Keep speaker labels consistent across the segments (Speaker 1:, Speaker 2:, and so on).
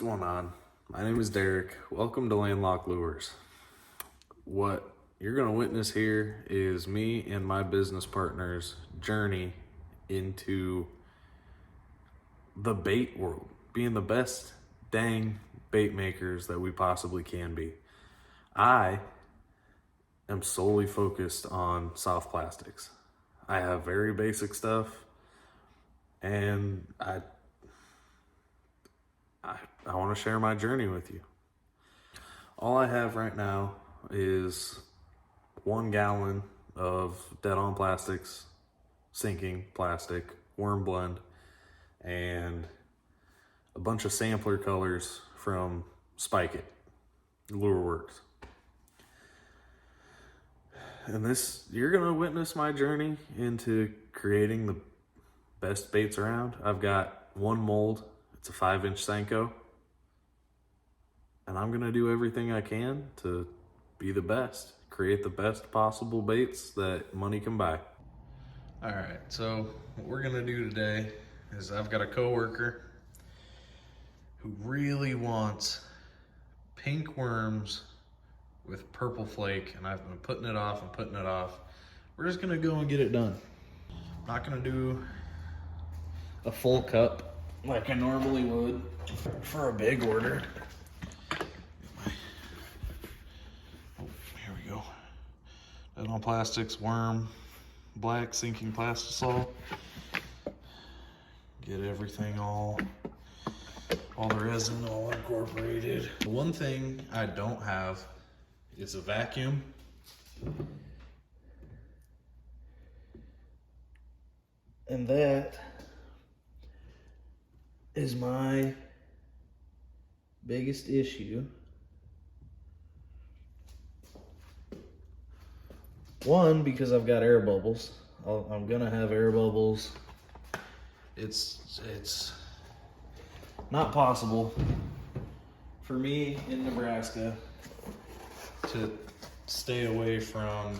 Speaker 1: going on? My name is Derek. Welcome to Landlocked Lures. What you're going to witness here is me and my business partner's journey into the bait world, being the best dang bait makers that we possibly can be. I am solely focused on soft plastics. I have very basic stuff, and I want to share my journey with you. All I have right now is 1 gallon of Dead On Plastics, sinking plastic, worm blend, and a bunch of sampler colors from Spike It, Lure Works. And you're gonna witness my journey into creating the best baits around. I've got 1 mold. It's a 5-inch Senko. And I'm gonna do everything I can to be the best, create the best possible baits that money can buy. All right, so what we're gonna do today is I've got a coworker who really wants pink worms with purple flake, and I've been putting it off and putting it off. We're just gonna go and get it done. I'm not gonna do a full cup like I normally would for a big order. Here we go. Dead On Plastics, worm, black sinking plastisol. Get everything all the resin all incorporated. The one thing I don't have is a vacuum. And that is my biggest issue. One, because I've got air bubbles. I'm gonna have air bubbles. It's not possible for me in Nebraska to stay away from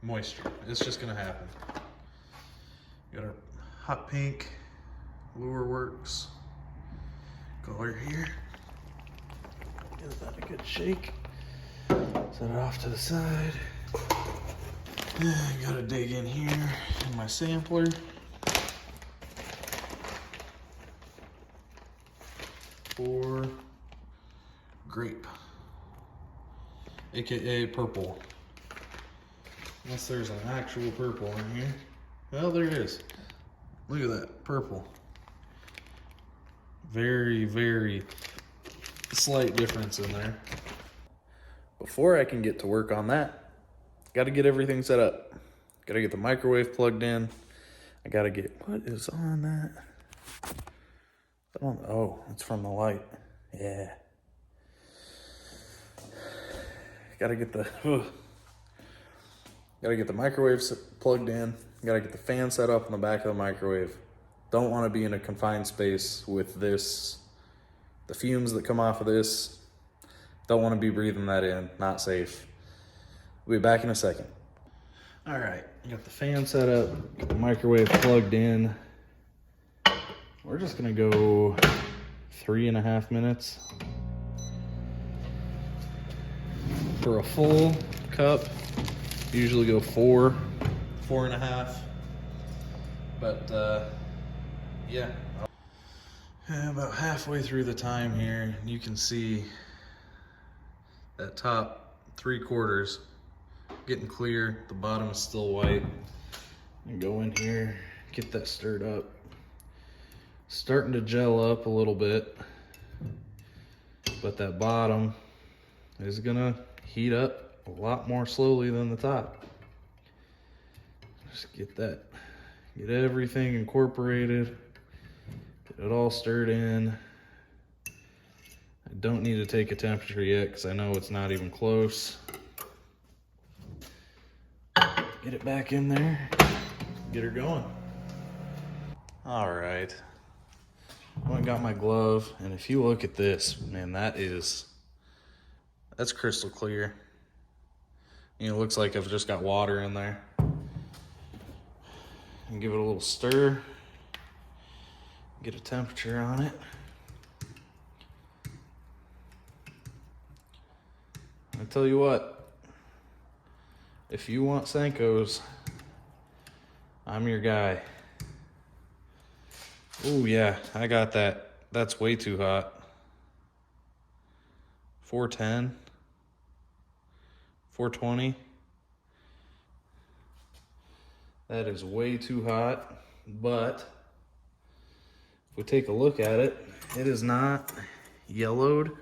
Speaker 1: moisture. It's just gonna happen. Got our hot pink Lure Works color here. Give that a good shake. Set it off to the side. Gotta dig in here in my sampler. For grape, aka purple. Unless there's an actual purple in here. Well, there is. Look at that, purple. Very, very slight difference in there. Before I can get to work on that, got to get everything set up. Got to get the microwave plugged in. I got to get, what is on that? Oh, it's from the light. Yeah. Gotta get the microwave plugged in. Gotta get the fan set up in the back of the microwave. Don't want to be in a confined space with this. The fumes that come off of this, don't want to be breathing that in. Not safe. We'll be back in a second. All right, got the fan set up, got the microwave plugged in. We're just gonna go 3.5 minutes. For a full cup, usually go 4.5. But yeah. About halfway through the time here, you can see that top 3/4 getting clear. The bottom is still white. And go in here, get that stirred up. Starting to gel up a little bit, but that bottom is gonna heat up a lot more slowly than the top. Just get everything incorporated, get it all stirred in. I don't need to take a temperature yet because I know it's not even close. Get it back in there, get her going. All right. I went and got my glove, and if you look at this, man, that's crystal clear. You know, it looks like I've just got water in there. And give it a little stir. Get a temperature on it. I tell you what, if you want Senkos, I'm your guy. Oh yeah, I got that. That's way too hot. 410, 420. That is way too hot, but if we take a look at it, it is not yellowed.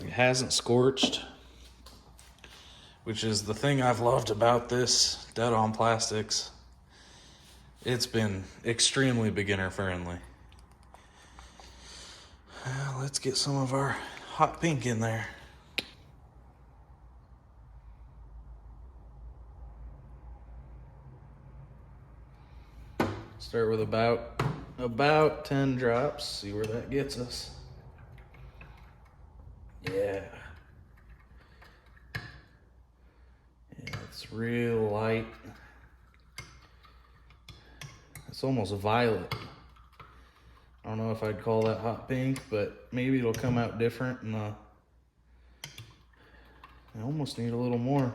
Speaker 1: It hasn't scorched, which is the thing I've loved about this Dead On Plastics. It's been extremely beginner friendly. Let's get some of our hot pink in there. Start with about 10 drops, see where that gets us. Yeah. Yeah, it's real light. It's almost violet. I don't know if I'd call that hot pink, but maybe it'll come out different. And I almost need a little more.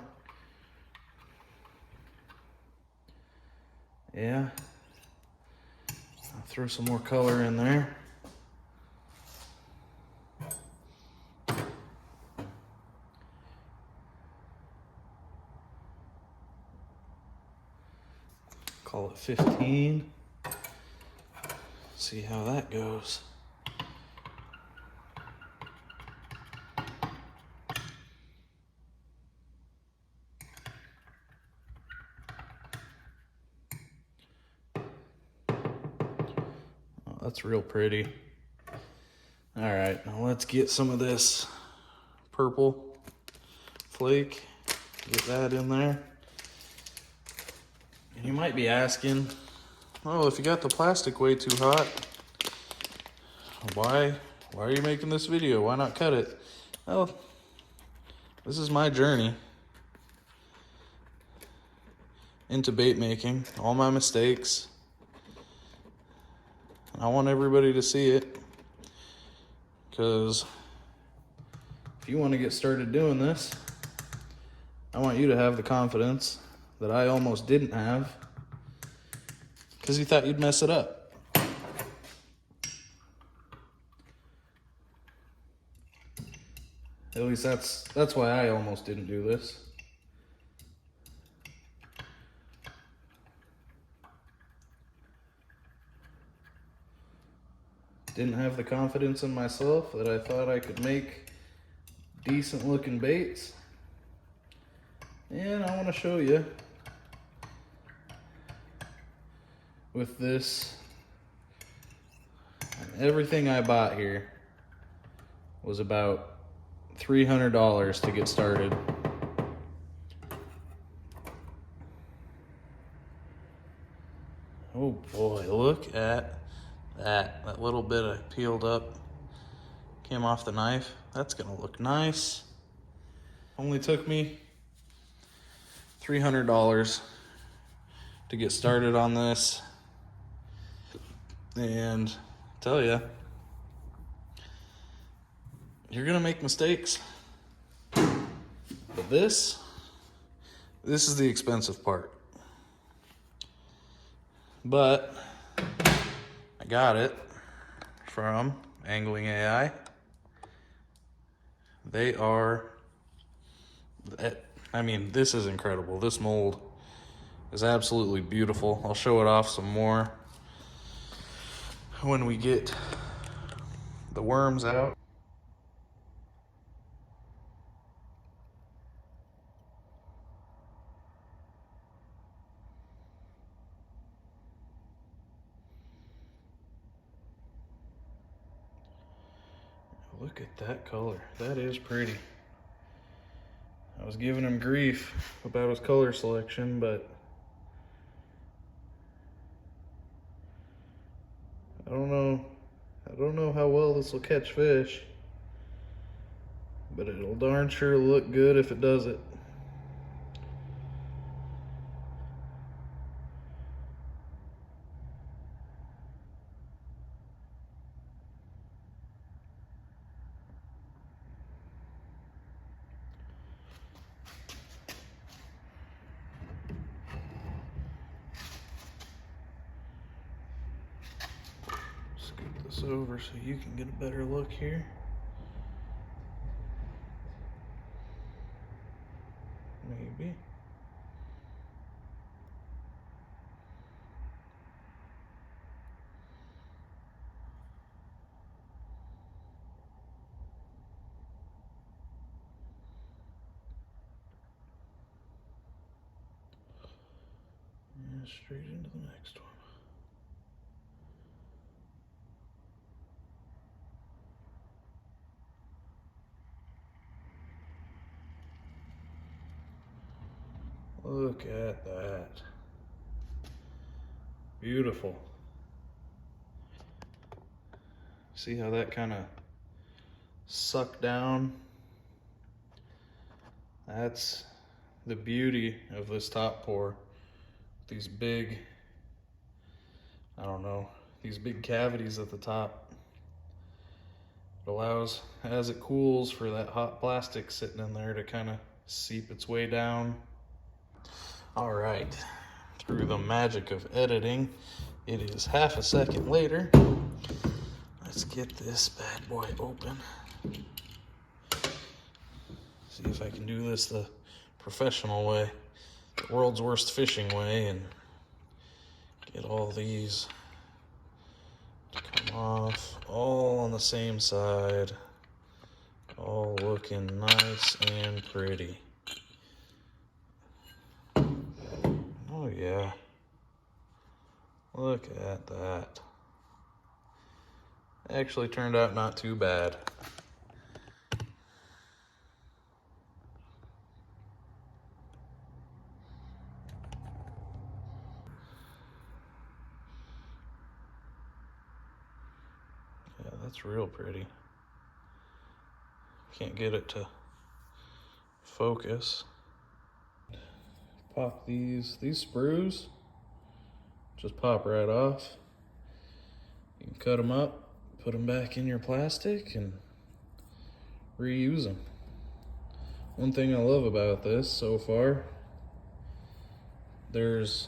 Speaker 1: Yeah. I'll throw some more color in there. Call it 15. See how that goes. Oh, that's real pretty. All right, now let's get some of this purple flake. Get that in there. And you might be asking, well, if you got the plastic way too hot, why are you making this video? Why not cut it? Well, this is my journey into bait making, all my mistakes. I want everybody to see it, because if you want to get started doing this, I want you to have the confidence that I almost didn't have, because you thought you'd mess it up. At least that's why I almost didn't do this. Didn't have the confidence in myself that I thought I could make decent looking baits. And I want to show you with this, everything I bought here was about $300 to get started. Oh boy, look at that. That little bit I peeled up came off the knife. That's gonna look nice. Only took me $300 to get started on this. And I tell you, you're gonna make mistakes. But this is the expensive part. But I got it from Angling AI. They are, I mean, this is incredible. This mold is absolutely beautiful. I'll show it off some more when we get the worms out. Look at that color. That is pretty. I was giving him grief about his color selection, but I don't know how well this will catch fish, but it'll darn sure look good if it does it. over so you can get a better look here. Maybe. And straight into the next one. Look at that. Beautiful. See how that kind of sucked down? That's the beauty of this top pour. These big, I don't know, these big cavities at the top. It allows, as it cools, for that hot plastic sitting in there to kind of seep its way down. All right, through the magic of editing, it is half a second later. Let's get this bad boy open. See if I can do this the professional way, the world's worst fishing way, and get all these to come off all on the same side, all looking nice and pretty. Oh yeah, look at that. Actually turned out not too bad. Yeah, that's real pretty. Can't get it to focus. Pop these sprues, just pop right off. You can cut them up, put them back in your plastic, and reuse them. One thing I love about this so far, there's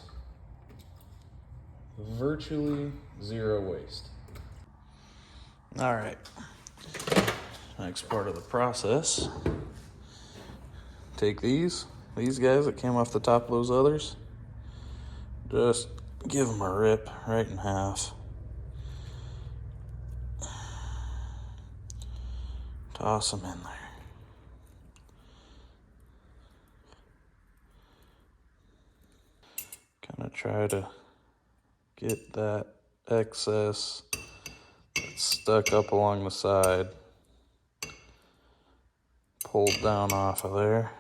Speaker 1: virtually zero waste. All right, next part of the process, take these guys that came off the top of those others, just give them a rip right in half. Toss them in there. Kind of try to get that excess that's stuck up along the side pulled down off of there.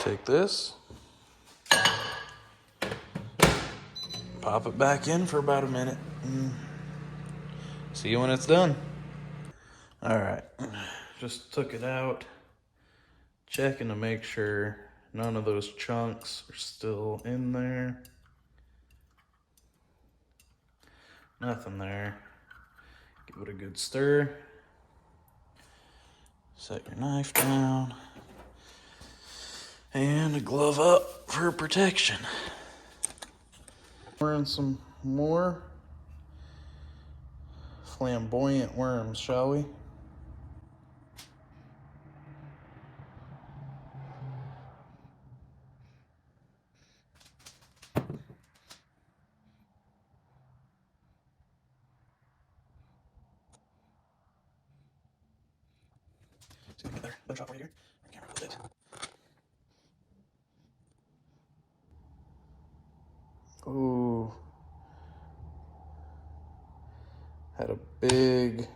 Speaker 1: Take this, pop it back in for about a minute, and see you when it's done. All right, just took it out, checking to make sure none of those chunks are still in there. Nothing there. Give it a good stir. Set your knife down. And a glove up for protection. Wearing some more flamboyant worms, shall we? See if I can get better shot right here. The camera a little bit. Ooh. Had a big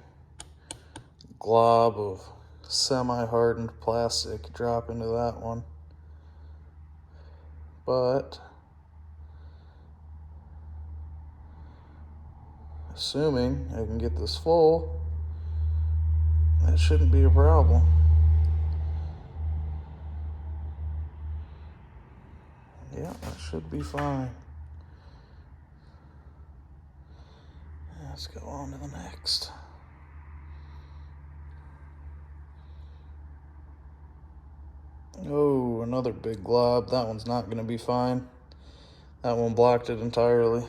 Speaker 1: glob of semi-hardened plastic drop into that one. But assuming I can get this full, that shouldn't be a problem. Yeah,
Speaker 2: should be fine. Let's go on to the next. Oh, another big glob. That one's not going to be fine. That one blocked it entirely.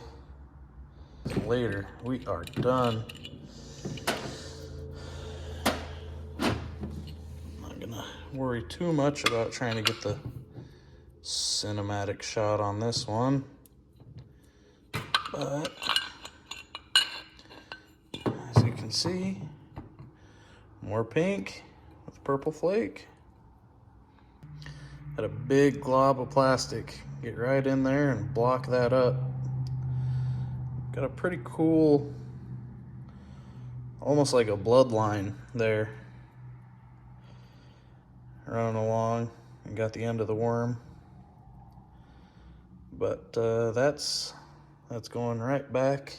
Speaker 2: Later, we are done. Not going to worry too much about trying to get the cinematic shot on this one. But as you can see, more pink with purple flake. Got a big glob of plastic. Get right in there and block that up. Got a pretty cool, almost like a bloodline there, running along, and got the end of the worm. But that's going right back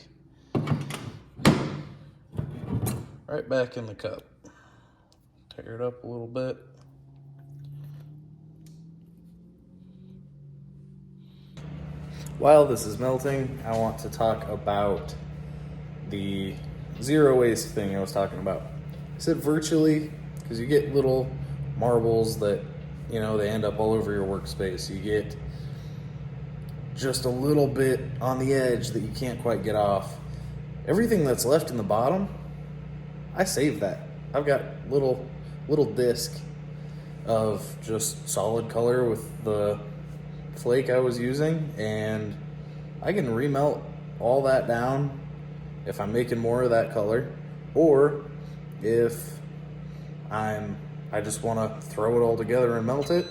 Speaker 2: in the cup. Tear it up a little bit.
Speaker 1: While this is melting, I want to talk about the zero waste thing I was talking about. I said virtually, because you get little marbles that, you know, they end up all over your workspace. You get just a little bit on the edge that you can't quite get off. Everything that's left in the bottom, I save that. I've got little disc of just solid color with the flake I was using, and I can remelt all that down if I'm making more of that color, or if I just want to throw it all together and melt it.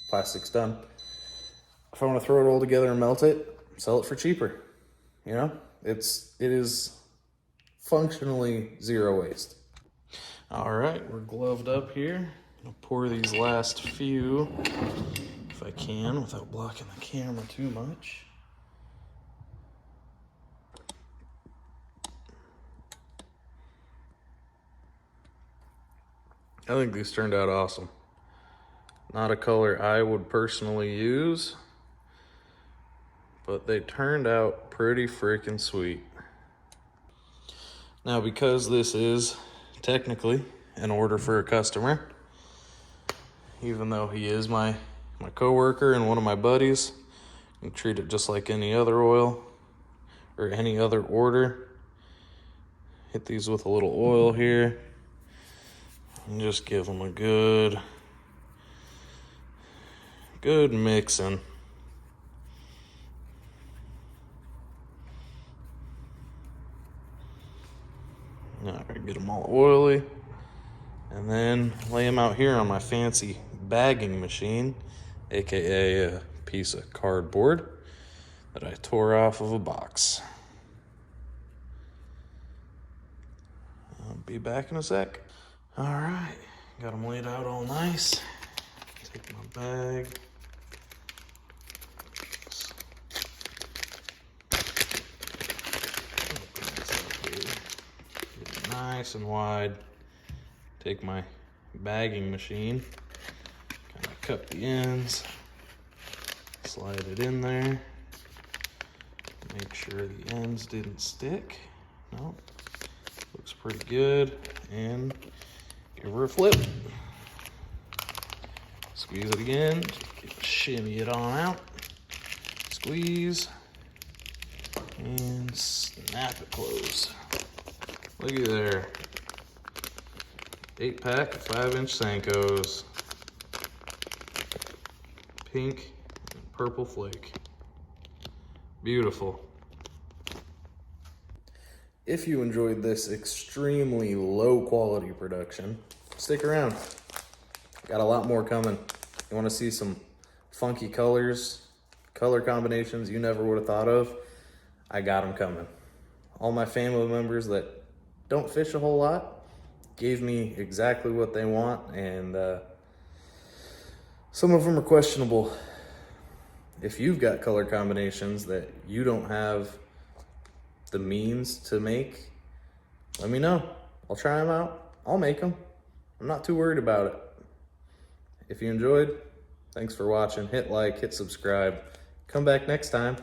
Speaker 1: Plastic's done. If I want to throw it all together and melt it, sell it for cheaper. You know, it is functionally zero waste.
Speaker 2: All right, we're gloved up here. I'll pour these last few if I can without blocking the camera too much.
Speaker 1: I think these turned out awesome. Not a color I would personally use, but they turned out pretty freaking sweet. Now, because this is technically an order for a customer, even though he is my coworker and one of my buddies, I treat it just like any other oil or any other order. Hit these with a little oil here and just give them a good mixing. All right, get them all oily, and then lay them out here on my fancy bagging machine, aka a piece of cardboard that I tore off of a box. I'll be back in a sec. All right, got them laid out all nice. Take my bag. Get it nice and wide. Take my bagging machine, kind of cut the ends, slide it in there, make sure the ends didn't stick. Nope, looks pretty good, and give her a flip. Squeeze it again, shimmy it on out, squeeze, and snap it closed. Looky there. 8-pack of 5-inch Senkos. Pink and purple flake. Beautiful. If you enjoyed this extremely low quality production, stick around. Got a lot more coming. You want to see some funky colors, color combinations you never would have thought of? I got them coming. All my family members that don't fish a whole lot gave me exactly what they want, and some of them are questionable. If you've got color combinations that you don't have the means to make, let me know. I'll try them out. I'll make them. I'm not too worried about it. If you enjoyed, Thanks for watching. Hit like, hit subscribe. Come back next time.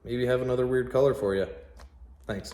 Speaker 1: Maybe have another weird color for you. Thanks.